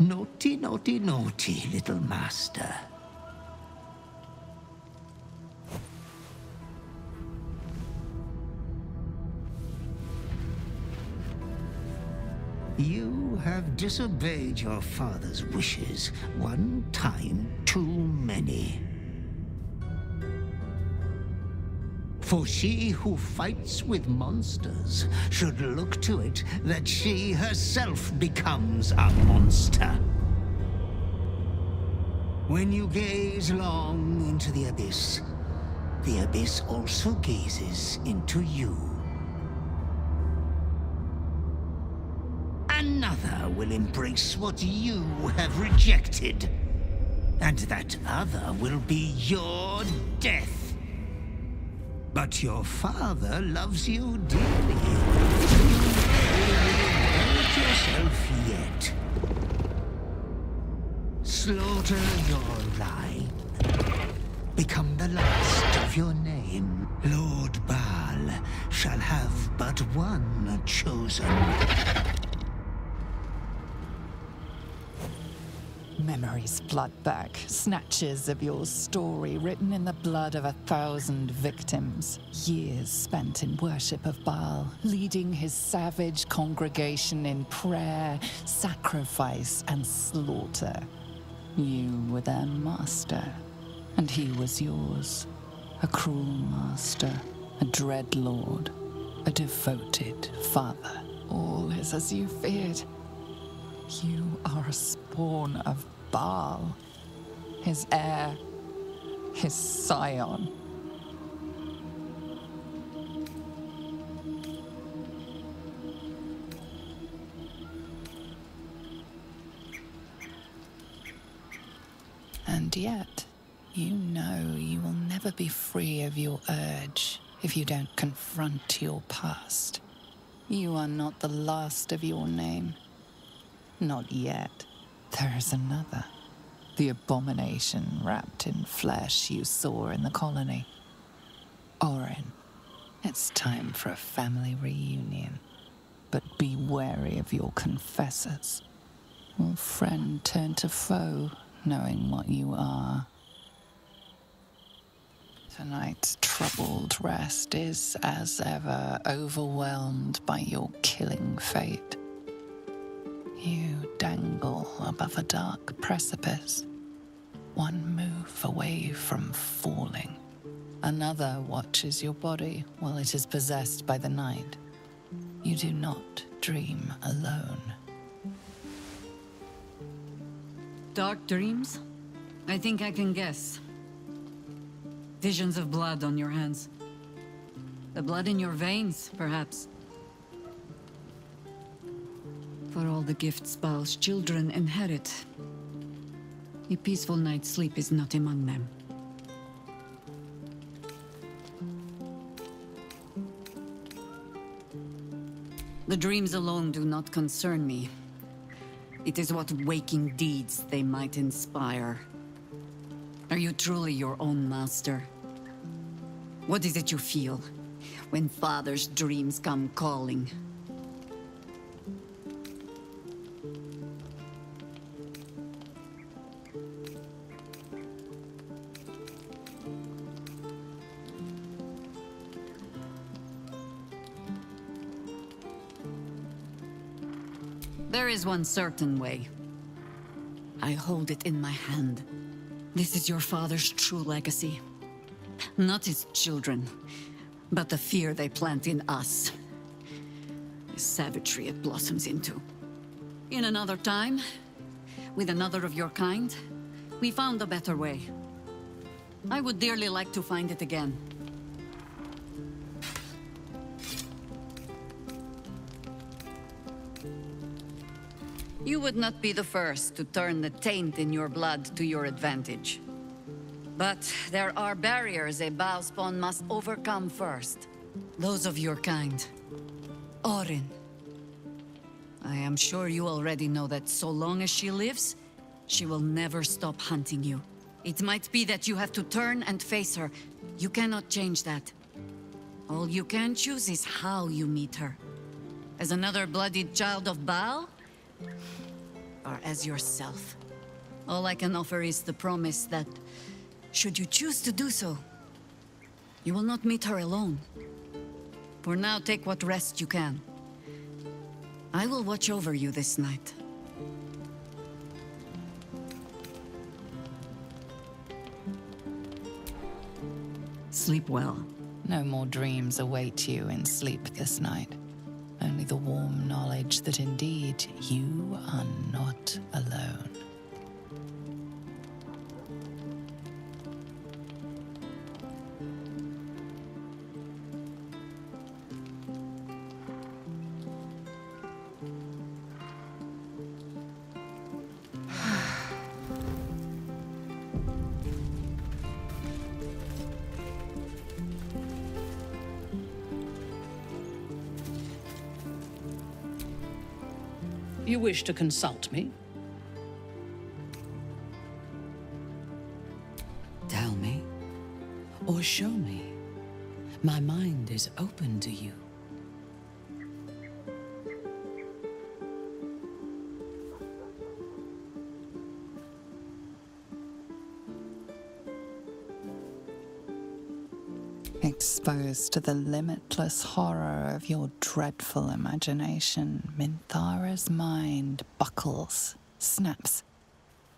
Naughty, naughty, naughty, little master. You have disobeyed your father's wishes one time too many. For she who fights with monsters should look to it that she herself becomes a monster. When you gaze long into the abyss also gazes into you. Another will embrace what you have rejected, and that other will be your death. But your father loves you dearly. You may revenge yourself yet. Slaughter your line. Become the last of your name. Lord Baal shall have but one chosen. Memories flood back, snatches of your story written in the blood of 1,000 victims. Years spent in worship of Baal, leading his savage congregation in prayer, sacrifice, and slaughter. You were their master, and he was yours. A cruel master, a dread lord, a devoted father. All is as you feared. You are a spawn of Baal, his heir, his scion. And yet, you know you will never be free of your urge if you don't confront your past. You are not the last of your name. Not yet. There is another. The abomination wrapped in flesh you saw in the colony. Orin, it's time for a family reunion. But be wary of your confessors. Will friend turn to foe, knowing what you are? Tonight's troubled rest is, as ever, overwhelmed by your killing fate. You dangle above a dark precipice, one move away from falling. Another watches your body while it is possessed by the night. You do not dream alone. Dark dreams? I think I can guess. Visions of blood on your hands. The blood in your veins, perhaps. For all the gifts Baal's children inherit, a peaceful night's sleep is not among them. The dreams alone do not concern me. It is what waking deeds they might inspire. Are you truly your own master? What is it you feel when Father's dreams come calling? There is one certain way. I hold it in my hand. This is your father's true legacy. Not his children, but the fear they plant in us. The savagery it blossoms into. In another time, with another of your kind, we found a better way. I would dearly like to find it again. You would not be the first to turn the taint in your blood to your advantage. But there are barriers a Baal spawn must overcome first. Those of your kind. Orin. I am sure you already know that so long as she lives, she will never stop hunting you. It might be that you have to turn and face her. You cannot change that. All you can choose is how you meet her. As another bloodied child of Baal? are as yourself. All I can offer is the promise that, should you choose to do so, you will not meet her alone. For now, take what rest you can. I will watch over you this night. Sleep well. No more dreams await you in sleep this night. Only the warm knowledge that indeed you are not alone. You wish to consult me? Tell me, or show me. My mind is open to you. Exposed to the limitless horror of your dreadful imagination, Minthara's mind buckles, snaps,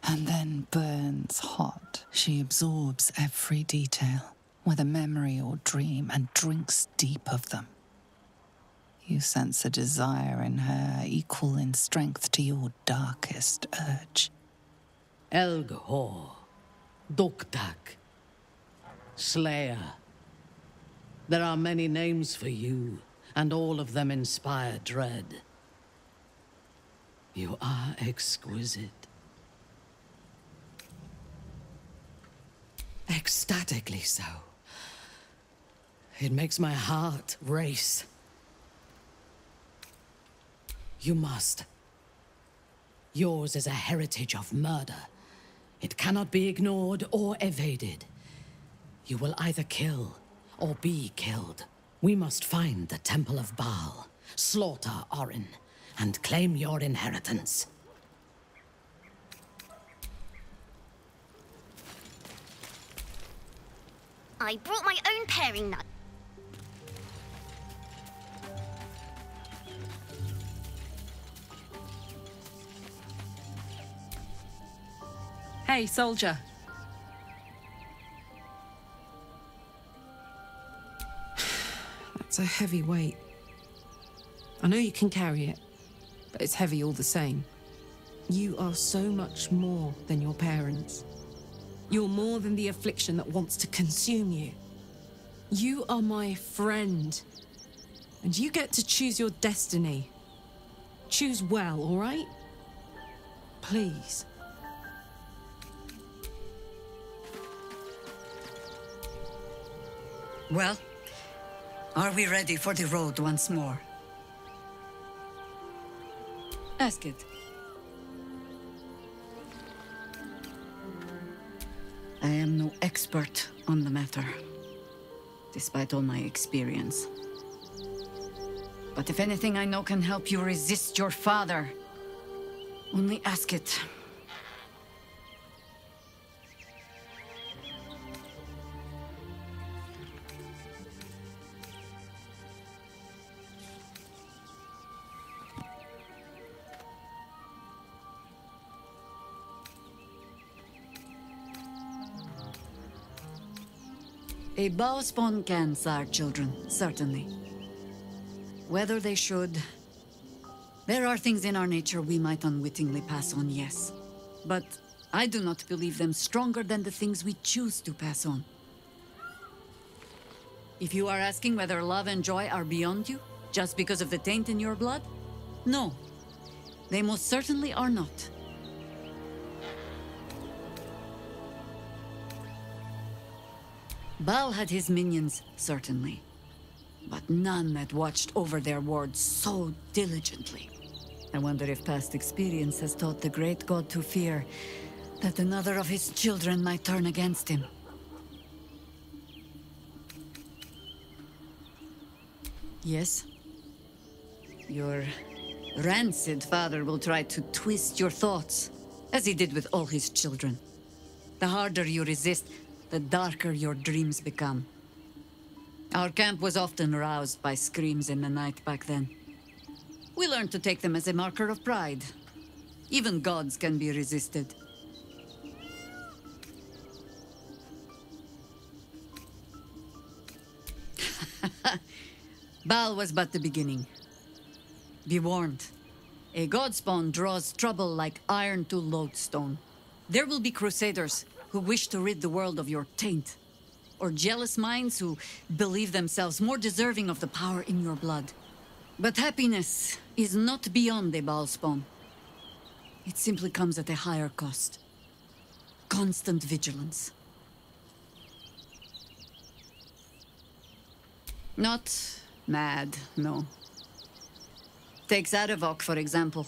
and then burns hot. She absorbs every detail, whether memory or dream, and drinks deep of them. You sense a desire in her equal in strength to your darkest urge. Elgor, Doktak, Slayer. There are many names for you, and all of them inspire dread. You are exquisite. Ecstatically so. It makes my heart race. You must. Yours is a heritage of murder. It cannot be ignored or evaded. You will either kill or be killed. We must find the Temple of Baal, slaughter Orin, and claim your inheritance. I brought my own pairing nut. Hey, soldier. It's a heavy weight. I know you can carry it, but it's heavy all the same. You are so much more than your parents. You're more than the affliction that wants to consume you. You are my friend, and you get to choose your destiny. Choose well, all right? Please. Well, are we ready for the road once more? Ask it. I am no expert on the matter, despite all my experience. But if anything I know can help you resist your father, only ask it. A bow spawn can sire children, certainly. Whether they should... There are things in our nature we might unwittingly pass on, yes. But I do not believe them stronger than the things we choose to pass on. If you are asking whether love and joy are beyond you, just because of the taint in your blood? No. They most certainly are not. Baal had his minions, certainly. But none that watched over their wards so diligently. I wonder if past experience has taught the great god to fear that another of his children might turn against him. Yes? Your rancid father will try to twist your thoughts, as he did with all his children. The harder you resist, the darker your dreams become. Our camp was often roused by screams in the night back then. We learned to take them as a marker of pride. Even gods can be resisted. Baal was but the beginning. Be warned. A godspawn draws trouble like iron to lodestone. There will be crusaders who wish to rid the world of your taint, or jealous minds who believe themselves more deserving of the power in your blood. But happiness is not beyond a Baal spawn. It simply comes at a higher cost. Constant vigilance. Not mad, no. Take Zadavok, for example.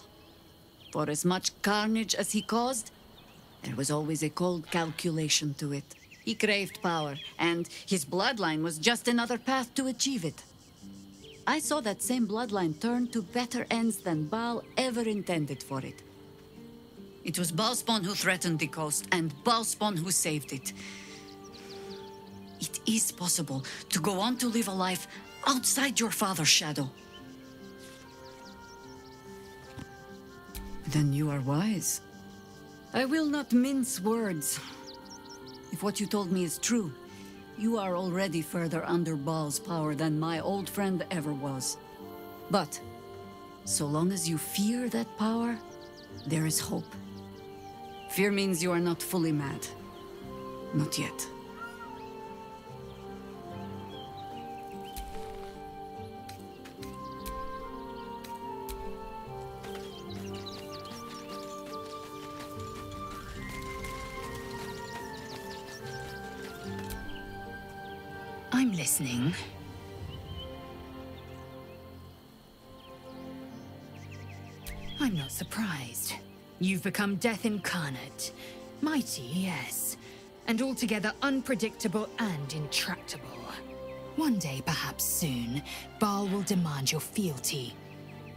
For as much carnage as he caused, there was always a cold calculation to it. He craved power, and his bloodline was just another path to achieve it. I saw that same bloodline turn to better ends than Baal ever intended for it. It was Baalspawn who threatened the coast, and Baalspawn who saved it. It is possible to go on to live a life outside your father's shadow. Then you are wise. I will not mince words. If what you told me is true, you are already further under Baal's power than my old friend ever was. But, so long as you fear that power, there is hope. Fear means you are not fully mad. Not yet. I'm listening. I'm not surprised. You've become death incarnate. Mighty, yes. And altogether unpredictable and intractable. One day, perhaps soon, Baal will demand your fealty.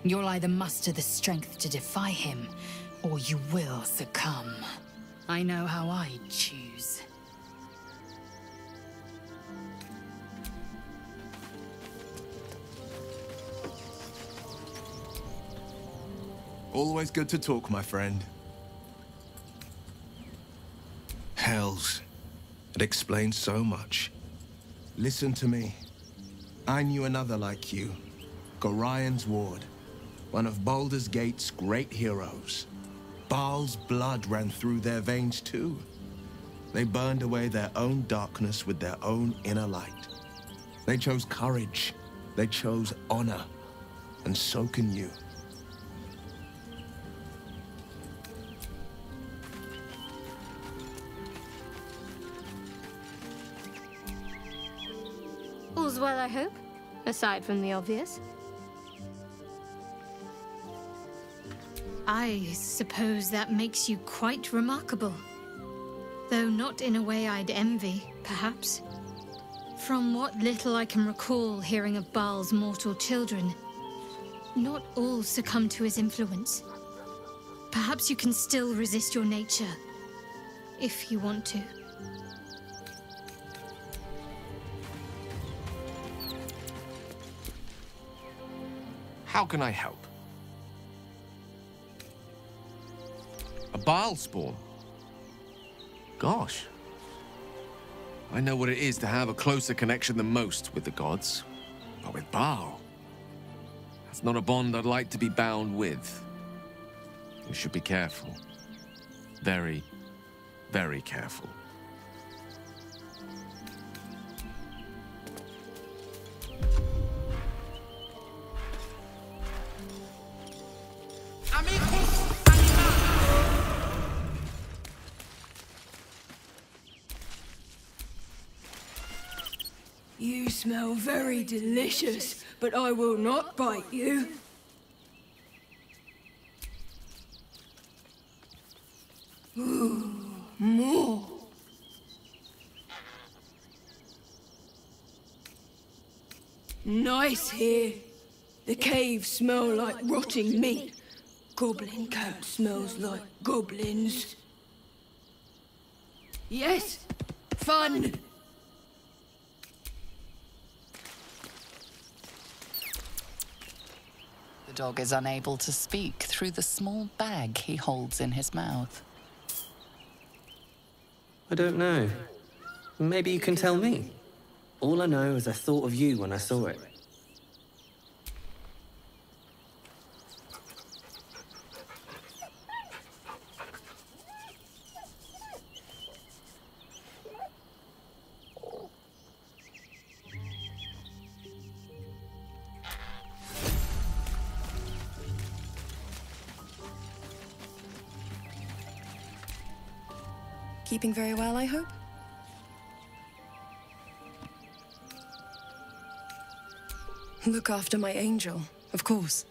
You'll either muster the strength to defy him, or you will succumb. I know how I'd choose. Always good to talk, my friend. Hells. It explains so much. Listen to me. I knew another like you. Gorion's ward. One of Baldur's Gate's great heroes. Baal's blood ran through their veins too. They burned away their own darkness with their own inner light. They chose courage. They chose honor. And so can you. All's well, I hope, aside from the obvious. I suppose that makes you quite remarkable. Though not in a way I'd envy, perhaps. From what little I can recall hearing of Baal's mortal children, not all succumb to his influence. Perhaps you can still resist your nature, if you want to. How can I help? A Baal spawn? Gosh. I know what it is to have a closer connection than most with the gods. But with Baal, that's not a bond I'd like to be bound with. You should be careful. Very, very careful. You smell very delicious, but I will not bite you. Ooh, more. Nice here. The caves smell like rotting meat. Goblin camp smells like goblins. Yes, fun. The dog is unable to speak through the small bag he holds in his mouth. I don't know. Maybe you can tell me. All I know is I thought of you when I saw it. Keeping very well, I hope? Look after my angel, of course.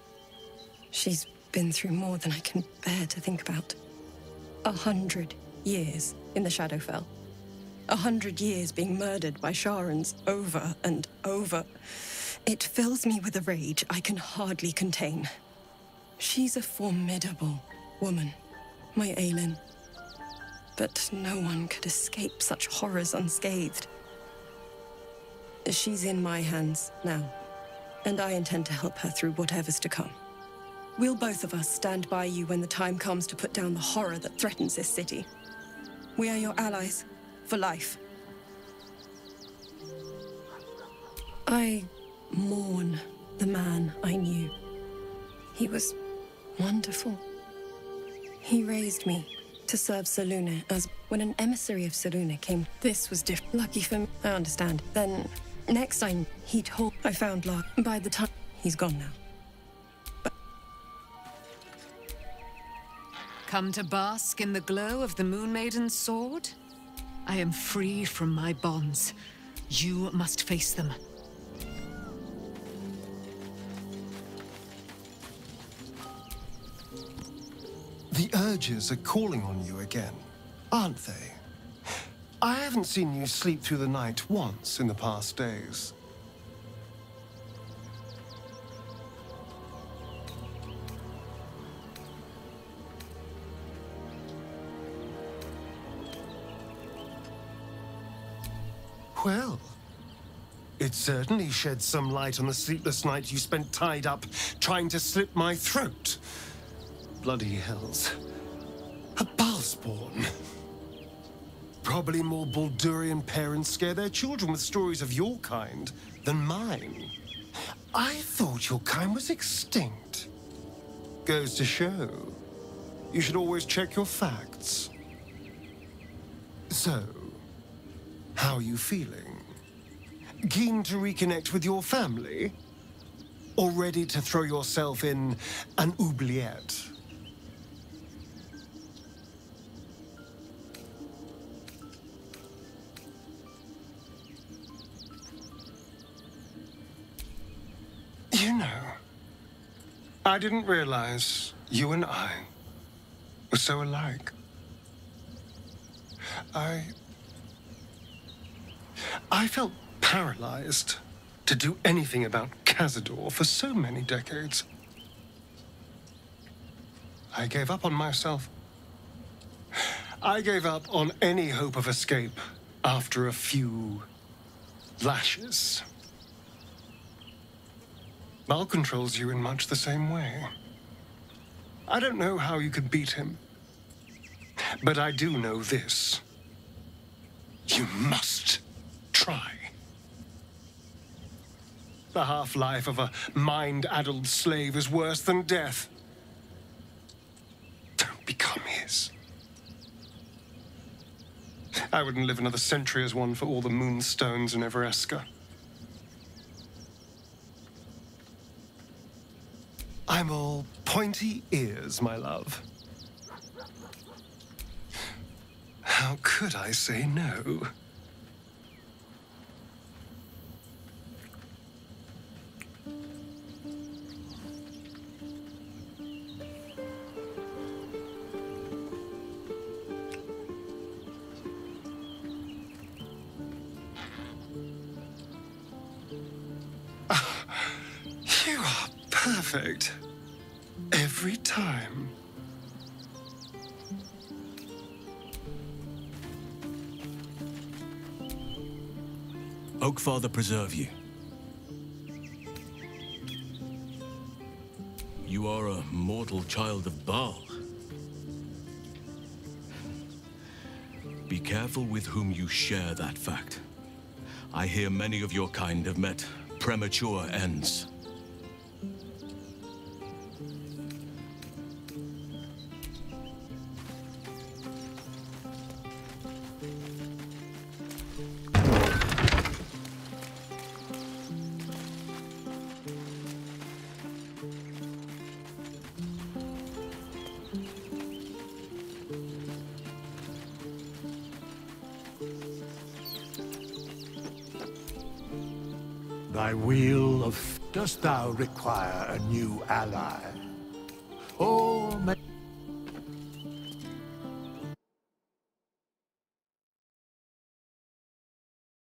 She's been through more than I can bear to think about. 100 years in the Shadowfell. 100 years being murdered by Sharans over and over. It fills me with a rage I can hardly contain. She's a formidable woman, my Aelin. But no one could escape such horrors unscathed. She's in my hands now, and I intend to help her through whatever's to come. We'll both of us stand by you when the time comes to put down the horror that threatens this city. We are your allies, for life. I mourn the man I knew. He was wonderful. He raised me to serve Selûne as when an emissary of Selûne came. This was different. Lucky for me, I understand. Then, next time, he told I found love. By the time, he's gone now. But Come to bask in the glow of the Moon Maiden's sword? I am free from my bonds. You must face them. The urges are calling on you again, aren't they? I haven't seen you sleep through the night once in the past days. Well, it certainly sheds some light on the sleepless night you spent tied up trying to slit my throat. Bloody hells. A Balspawn. Probably more Baldurian parents scare their children with stories of your kind than mine. I thought your kind was extinct. Goes to show, you should always check your facts. So, how are you feeling? Keen to reconnect with your family? Or ready to throw yourself in an oubliette? You know, I didn't realize you and I were so alike. I felt paralyzed to do anything about Cazador for so many decades. I gave up on myself. I gave up on any hope of escape after a few lashes. Mal controls you in much the same way. I don't know how you could beat him, but I do know this. You must try. The half-life of a mind-addled slave is worse than death. Don't become his. I wouldn't live another century as one for all the moonstones in Everesca. I'm all pointy ears, my love. How could I say no? You are perfect. Every time. Oakfather preserve you. You are a mortal child of Baal. Be careful with whom you share that fact. I hear many of your kind have met premature ends. Thy wheel of... Dost thou require a new ally? Or may